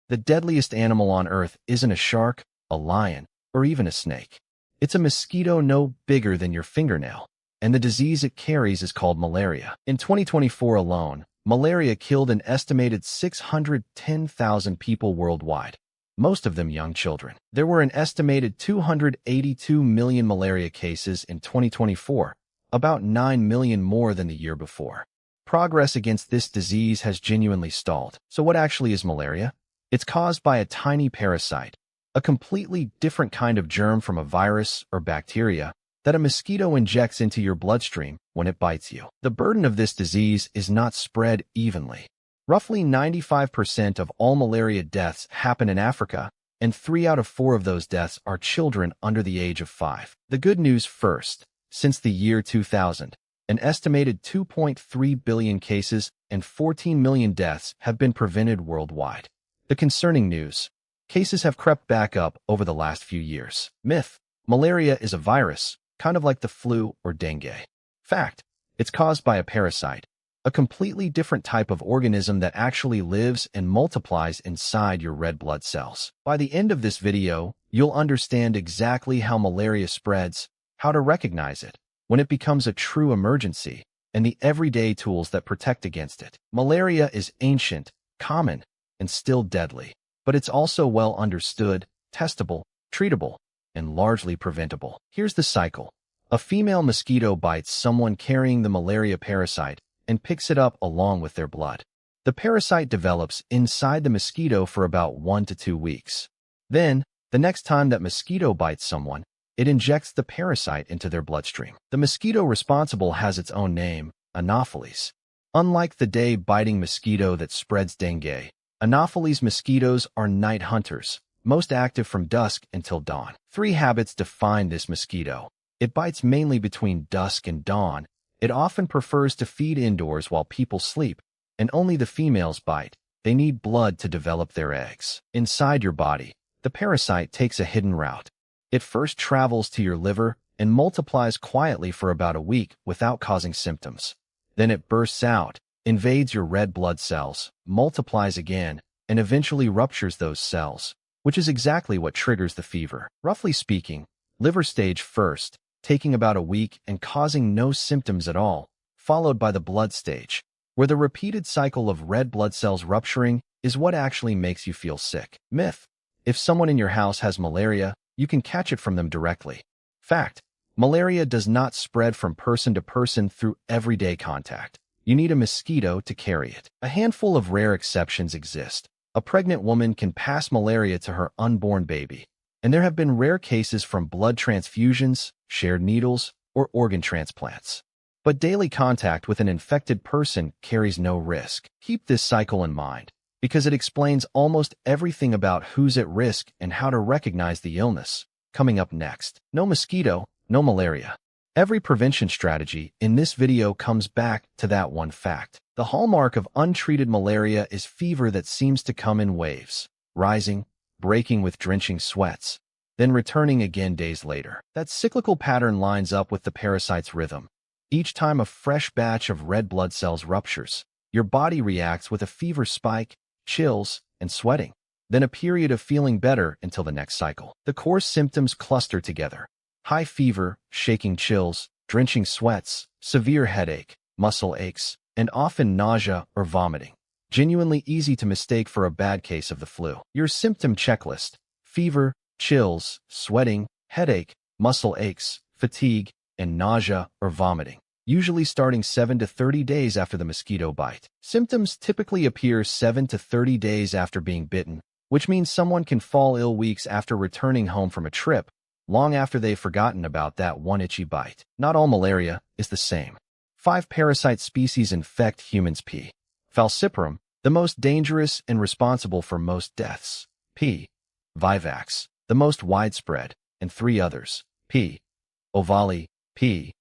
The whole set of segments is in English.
The deadliest animal on Earth isn't a shark, a lion, or even a snake. It's a mosquito no bigger than your fingernail, and the disease it carries is called malaria. In 2024 alone, malaria killed an estimated 610,000 people worldwide, most of them young children. There were an estimated 282 million malaria cases in 2024, about 9 million more than the year before. Progress against this disease has genuinely stalled. So what actually is malaria? It's caused by a tiny parasite, a completely different kind of germ from a virus or bacteria that a mosquito injects into your bloodstream when it bites you. The burden of this disease is not spread evenly. Roughly 95% of all malaria deaths happen in Africa, and 3 out of 4 of those deaths are children under the age of 5. The good news first. Since the year 2000, an estimated 2.3 billion cases and 14 million deaths have been prevented worldwide. The concerning news: cases have crept back up over the last few years. Myth: malaria is a virus, kind of like the flu or dengue. Fact: it's caused by a parasite, a completely different type of organism that actually lives and multiplies inside your red blood cells. By the end of this video, you'll understand exactly how malaria spreads, how to recognize it when it becomes a true emergency, and the everyday tools that protect against it. Malaria is ancient, common, and still deadly, but it's also well understood, testable, treatable, and largely preventable. Here's the cycle. A female mosquito bites someone carrying the malaria parasite and picks it up along with their blood. The parasite develops inside the mosquito for about 1 to 2 weeks. Then, the next time that mosquito bites someone, it injects the parasite into their bloodstream. The mosquito responsible has its own name, Anopheles. Unlike the day-biting mosquito that spreads dengue, Anopheles mosquitoes are night hunters, most active from dusk until dawn. 3 habits define this mosquito. It bites mainly between dusk and dawn. It often prefers to feed indoors while people sleep, and only the females bite. They need blood to develop their eggs. Inside your body, the parasite takes a hidden route. It first travels to your liver and multiplies quietly for about a week without causing symptoms. Then it bursts out, invades your red blood cells, multiplies again, and eventually ruptures those cells, which is exactly what triggers the fever. Roughly speaking, liver stage first, taking about a week and causing no symptoms at all, followed by the blood stage, where the repeated cycle of red blood cells rupturing is what actually makes you feel sick. Myth: if someone in your house has malaria, you can catch it from them directly. Fact: malaria does not spread from person to person through everyday contact. You need a mosquito to carry it. A handful of rare exceptions exist. A pregnant woman can pass malaria to her unborn baby, and there have been rare cases from blood transfusions, shared needles, or organ transplants. But daily contact with an infected person carries no risk. Keep this cycle in mind, because it explains almost everything about who's at risk and how to recognize the illness. Coming up next: no mosquito, no malaria. Every prevention strategy in this video comes back to that one fact. The hallmark of untreated malaria is fever that seems to come in waves, rising, breaking with drenching sweats, then returning again days later. That cyclical pattern lines up with the parasite's rhythm. Each time a fresh batch of red blood cells ruptures, your body reacts with a fever spike, chills, and sweating, then a period of feeling better until the next cycle. The core symptoms cluster together: high fever, shaking chills, drenching sweats, severe headache, muscle aches, and often nausea or vomiting. Genuinely easy to mistake for a bad case of the flu. Your symptom checklist: fever, chills, sweating, headache, muscle aches, fatigue, and nausea or vomiting, usually starting 7 to 30 days after the mosquito bite. Symptoms typically appear 7 to 30 days after being bitten, which means someone can fall ill weeks after returning home from a trip, long after they've forgotten about that one itchy bite. Not all malaria is the same. 5 parasite species infect humans. P. falciparum, the most dangerous and responsible for most deaths. P. vivax, the most widespread, and 3 others: P. ovale, P.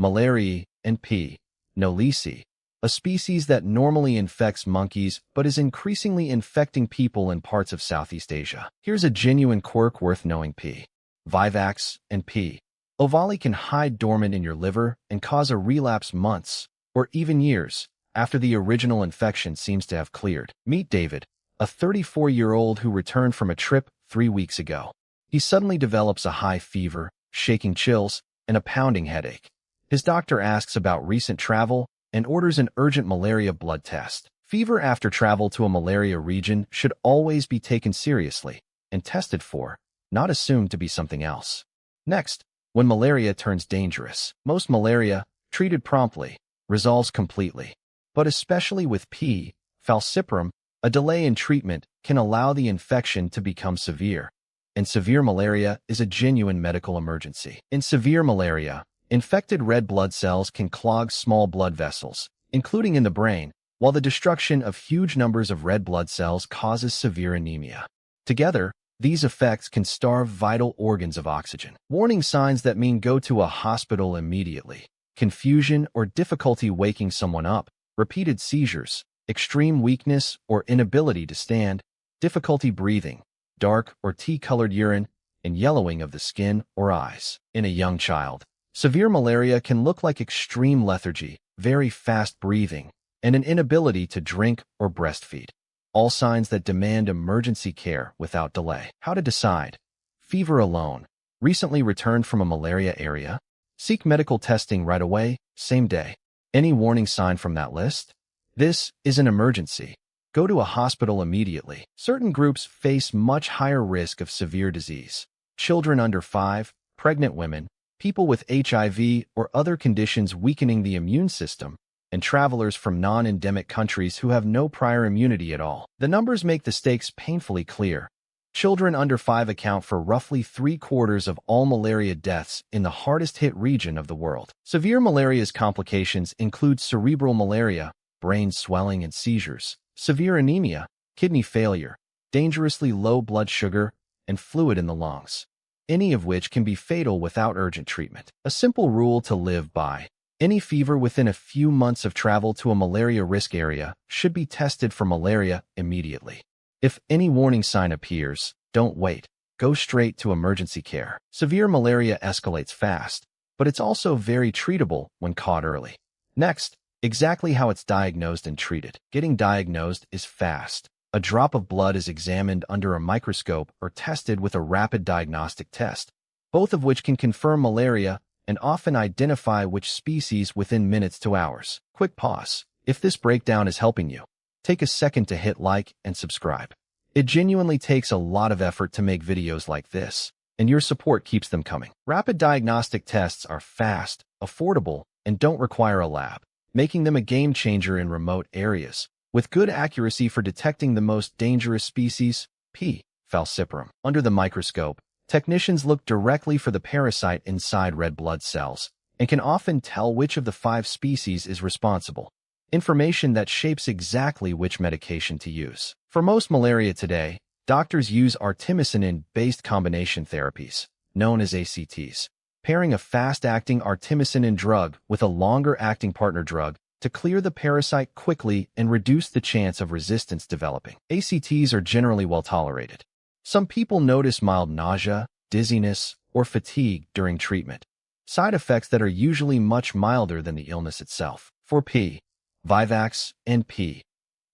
malariae, and P. knowlesi, a species that normally infects monkeys but is increasingly infecting people in parts of Southeast Asia. Here's a genuine quirk worth knowing: P. vivax and P. ovale can hide dormant in your liver and cause a relapse months, or even years, after the original infection seems to have cleared. Meet David, a 34-year-old who returned from a trip 3 weeks ago. He suddenly develops a high fever, shaking chills, and a pounding headache. His doctor asks about recent travel and orders an urgent malaria blood test. Fever after travel to a malaria region should always be taken seriously and tested for, not assumed to be something else. Next, when malaria turns dangerous, most malaria, treated promptly, resolves completely. But especially with P. falciparum, a delay in treatment can allow the infection to become severe. And severe malaria is a genuine medical emergency. In severe malaria, infected red blood cells can clog small blood vessels, including in the brain, while the destruction of huge numbers of red blood cells causes severe anemia. Together, these effects can starve vital organs of oxygen. Warning signs that mean go to a hospital immediately: confusion or difficulty waking someone up, repeated seizures, extreme weakness or inability to stand, difficulty breathing, dark or tea-colored urine, and yellowing of the skin or eyes. In a young child, severe malaria can look like extreme lethargy, very fast breathing, and an inability to drink or breastfeed. All signs that demand emergency care without delay. How to decide? Fever alone. Recently returned from a malaria area? Seek medical testing right away, same day. Any warning sign from that list? This is an emergency. Go to a hospital immediately. Certain groups face much higher risk of severe disease. Children under 5, pregnant women, people with HIV or other conditions weakening the immune system, and travelers from non-endemic countries who have no prior immunity at all. The numbers make the stakes painfully clear. Children under 5 account for roughly 3/4 of all malaria deaths in the hardest-hit region of the world. Severe malaria's complications include cerebral malaria, brain swelling and seizures, severe anemia, kidney failure, dangerously low blood sugar, and fluid in the lungs, any of which can be fatal without urgent treatment. A simple rule to live by: any fever within a few months of travel to a malaria risk area should be tested for malaria immediately. If any warning sign appears, don't wait. Go straight to emergency care. Severe malaria escalates fast, but it's also very treatable when caught early. Next, exactly how it's diagnosed and treated. Getting diagnosed is fast. A drop of blood is examined under a microscope or tested with a rapid diagnostic test, both of which can confirm malaria and often identify which species within minutes to hours. Quick pause. If this breakdown is helping you, take a second to hit like and subscribe. It genuinely takes a lot of effort to make videos like this, and your support keeps them coming. Rapid diagnostic tests are fast, affordable, and don't require a lab, making them a game changer in remote areas, with good accuracy for detecting the most dangerous species, P. falciparum. Under the microscope, technicians look directly for the parasite inside red blood cells and can often tell which of the 5 species is responsible, information that shapes exactly which medication to use. For most malaria today, doctors use artemisinin-based combination therapies, known as ACTs, pairing a fast-acting artemisinin drug with a longer-acting partner drug to clear the parasite quickly and reduce the chance of resistance developing. ACTs are generally well tolerated. Some people notice mild nausea, dizziness, or fatigue during treatment, side effects that are usually much milder than the illness itself. For P. vivax and P.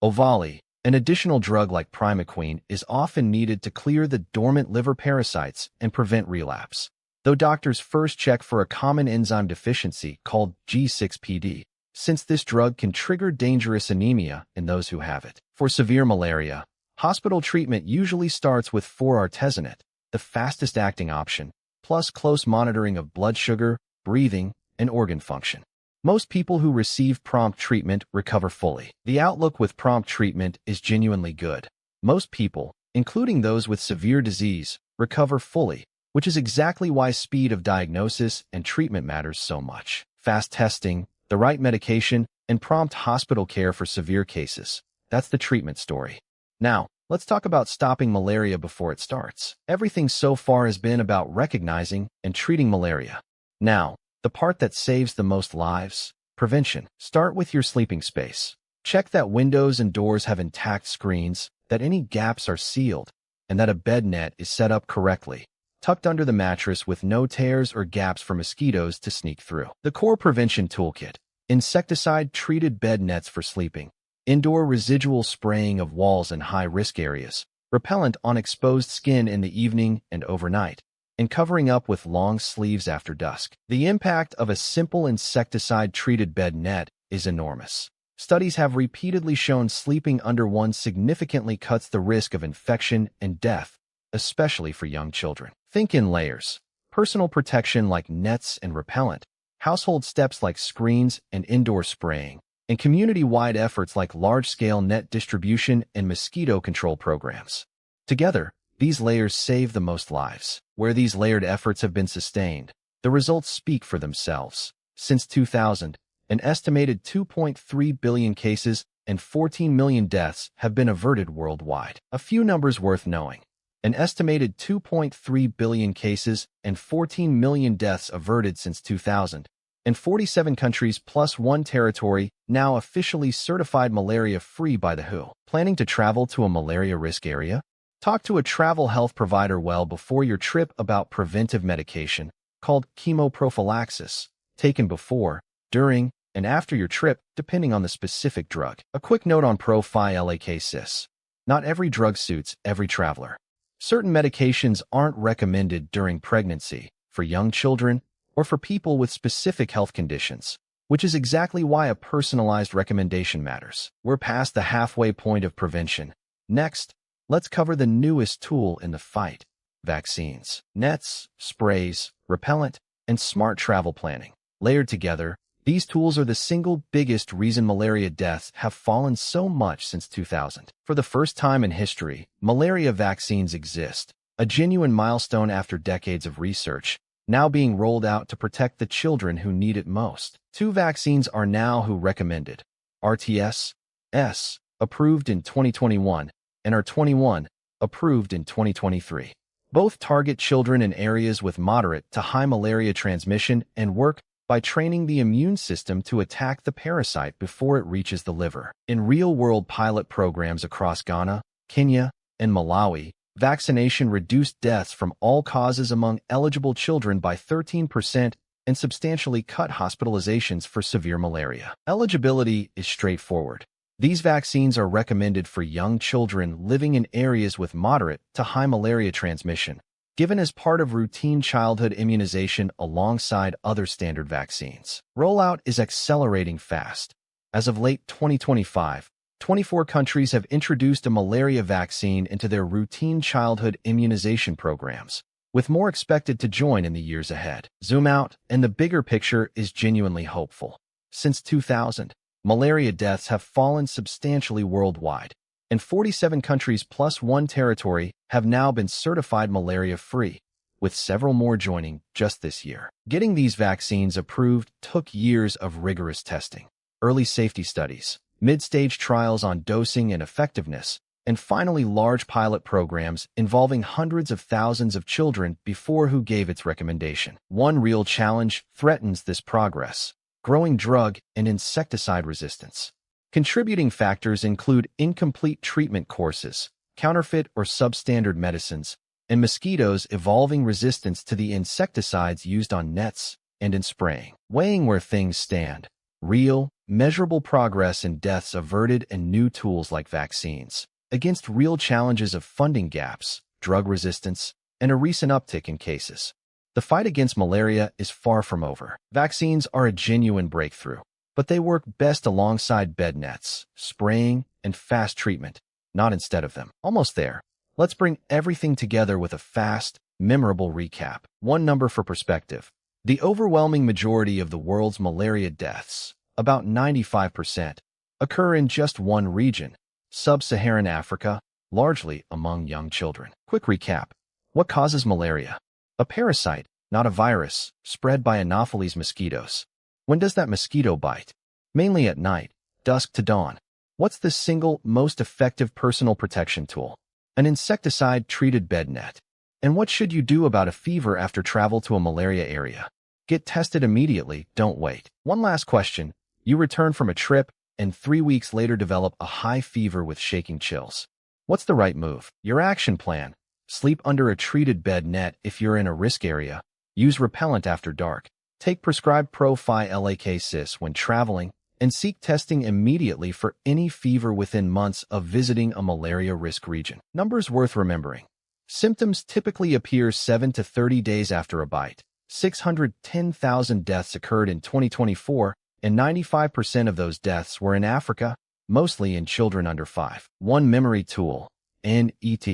ovale, an additional drug like primaquine is often needed to clear the dormant liver parasites and prevent relapse, though doctors first check for a common enzyme deficiency called G6PD, since this drug can trigger dangerous anemia in those who have it. For severe malaria, hospital treatment usually starts with 4-artesunate, the fastest-acting option, plus close monitoring of blood sugar, breathing, and organ function. Most people who receive prompt treatment recover fully. The outlook with prompt treatment is genuinely good. Most people, including those with severe disease, recover fully, which is exactly why speed of diagnosis and treatment matters so much. Fast testing, the right medication, and prompt hospital care for severe cases. That's the treatment story. Now, let's talk about stopping malaria before it starts. Everything so far has been about recognizing and treating malaria. Now, the part that saves the most lives: prevention. Start with your sleeping space. Check that windows and doors have intact screens, that any gaps are sealed, and that a bed net is set up correctly, tucked under the mattress with no tears or gaps for mosquitoes to sneak through. The core prevention toolkit: insecticide-treated bed nets for sleeping, indoor residual spraying of walls in high-risk areas, repellent on exposed skin in the evening and overnight, and covering up with long sleeves after dusk. The impact of a simple insecticide-treated bed net is enormous. Studies have repeatedly shown sleeping under one significantly cuts the risk of infection and death, especially for young children. Think in layers: personal protection like nets and repellent, household steps like screens and indoor spraying, and community-wide efforts like large-scale net distribution and mosquito control programs. Together, these layers save the most lives. Where these layered efforts have been sustained, the results speak for themselves. Since 2000, an estimated 2.3 billion cases and 14 million deaths have been averted worldwide. A few numbers worth knowing: an estimated 2.3 billion cases and 14 million deaths averted since 2000, and 47 countries plus one territory now officially certified malaria-free by the WHO. Planning to travel to a malaria risk area? Talk to a travel health provider well before your trip about preventive medication, called chemoprophylaxis, taken before, during, and after your trip, depending on the specific drug. A quick note on prophylaxis. Not every drug suits every traveler. Certain medications aren't recommended during pregnancy, for young children, or for people with specific health conditions, which is exactly why a personalized recommendation matters. We're past the halfway point of prevention. Next, let's cover the newest tool in the fight: vaccines. Nets, sprays, repellent, and smart travel planning. Layered together, these tools are the single biggest reason malaria deaths have fallen so much since 2000. For the first time in history, malaria vaccines exist, a genuine milestone after decades of research, now being rolled out to protect the children who need it most. 2 vaccines are now WHO recommended: RTS-S, approved in 2021, and R21, approved in 2023. Both target children in areas with moderate to high malaria transmission and work by training the immune system to attack the parasite before it reaches the liver. In real-world pilot programs across Ghana, Kenya, and Malawi, vaccination reduced deaths from all causes among eligible children by 13% and substantially cut hospitalizations for severe malaria. Eligibility is straightforward. These vaccines are recommended for young children living in areas with moderate to high malaria transmission, given as part of routine childhood immunization alongside other standard vaccines. Rollout is accelerating fast. As of late 2025, 24 countries have introduced a malaria vaccine into their routine childhood immunization programs, with more expected to join in the years ahead. Zoom out, and the bigger picture is genuinely hopeful. Since 2000, malaria deaths have fallen substantially worldwide, and 47 countries plus one territory have now been certified malaria-free, with several more joining just this year. Getting these vaccines approved took years of rigorous testing, early safety studies, mid-stage trials on dosing and effectiveness, and finally large pilot programs involving hundreds of thousands of children before WHO gave its recommendation. One real challenge threatens this progress: growing drug and insecticide resistance. Contributing factors include incomplete treatment courses, counterfeit or substandard medicines, and mosquitoes' evolving resistance to the insecticides used on nets and in spraying. Weighing where things stand: real, measurable progress in deaths averted and new tools like vaccines, against real challenges of funding gaps, drug resistance, and a recent uptick in cases. The fight against malaria is far from over. Vaccines are a genuine breakthrough, but they work best alongside bed nets, spraying, and fast treatment, not instead of them. Almost there. Let's bring everything together with a fast, memorable recap. One number for perspective: the overwhelming majority of the world's malaria deaths, about 95%, occur in just one region, sub-Saharan Africa, largely among young children. Quick recap. What causes malaria? A parasite, not a virus, spread by Anopheles mosquitoes. When does that mosquito bite? Mainly at night, dusk to dawn. What's the single most effective personal protection tool? An insecticide-treated bed net. And what should you do about a fever after travel to a malaria area? Get tested immediately, don't wait. One last question. You return from a trip, and 3 weeks later develop a high fever with shaking chills. What's the right move? Your action plan: sleep under a treated bed net if you're in a risk area, use repellent after dark, take prescribed prophylaxis when traveling, and seek testing immediately for any fever within months of visiting a malaria risk region. Numbers worth remembering. Symptoms typically appear 7 to 30 days after a bite. 610,000 deaths occurred in 2024, and 95% of those deaths were in Africa, mostly in children under 5. One memory tool, NET.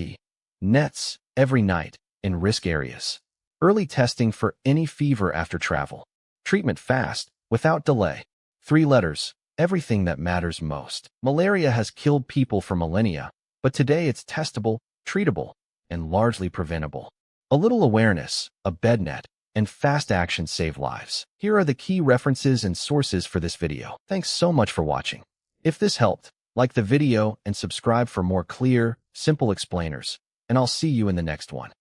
Nets, every night, in risk areas. Early testing for any fever after travel. Treatment fast, without delay. 3 letters, everything that matters most. Malaria has killed people for millennia, but today it's testable, treatable, and largely preventable. A little awareness, a bed net, and fast action save lives. Here are the key references and sources for this video. Thanks so much for watching. If this helped, like the video and subscribe for more clear, simple explainers, and I'll see you in the next one.